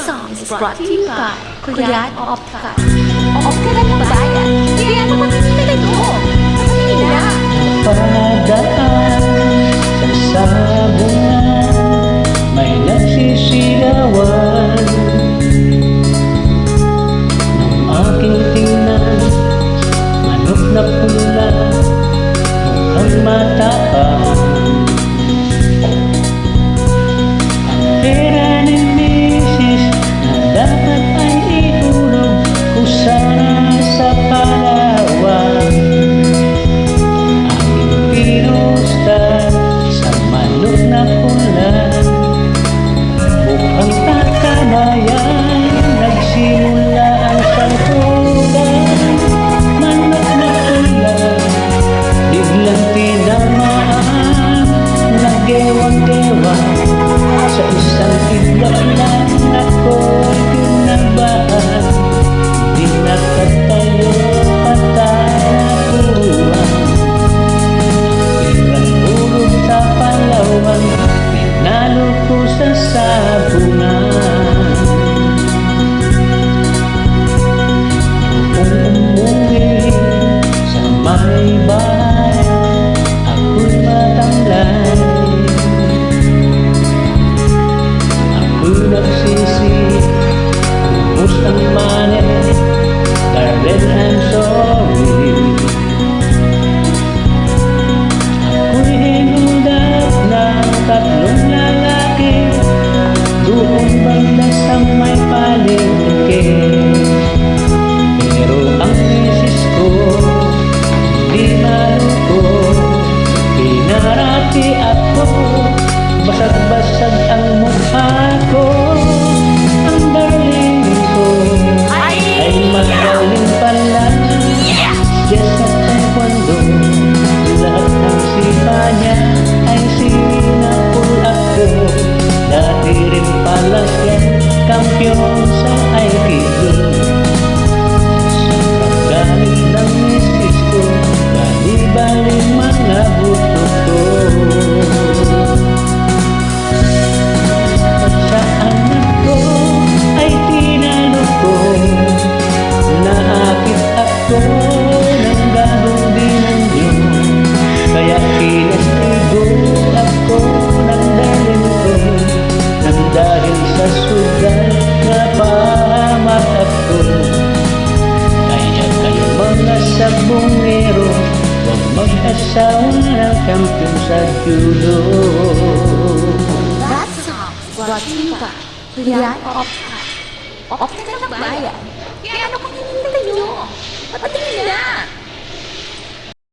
song is brought to you by Kuryat Optica. Optica ng bayan. Kaya mapapagkita nyo. Manila. Padaan sa sabungan, may nagsisigawan. Nung aking tingnan, manok na pula, mukhang matapang. Ang pera ni Mrs. na dapat ay ihulog ko sana sa Palawan. Sa manok na pula, mukhang tatamayan. Nagsimula ang sangkulan. Manok na pula, biglang tinamaan. Nagewang-gewang sa isang iglap lang. Ako'y kinabahan, di nakatayo patapuan. Pinalo ko sa sabungan. Kung umuwi sa may bahay, ako'y matamlay. Ako'y nagsisi, ubos ang money. Darling, I'm sorry. Ako'y hinudap ng tatlong lalaki doon banda sa may palengke. Pero ang misis ko di maluko. Pinarati ako, basag-basag ang mukha ko. Ang darling ko ay magaling pala. Yes, sa taekwondo, lahat ng sipa niya ay sinapul ako. Dati rin pala siya kampiyon sa Aikido. Sobrang galing ng misis ko, bali-bali mga buto ko. At sa anak ko ay tinalo ko, naakit ako ng gagong dinanyo. Kaya kinastigo ako ng daling ko, nang dahil sa sugal na pahamak ako. Kaya kayo mga sabongero, huwag mag-asawa ng kampiyon sa judo. That song is brought to you by Kuryat Optica. Optica ng bayan.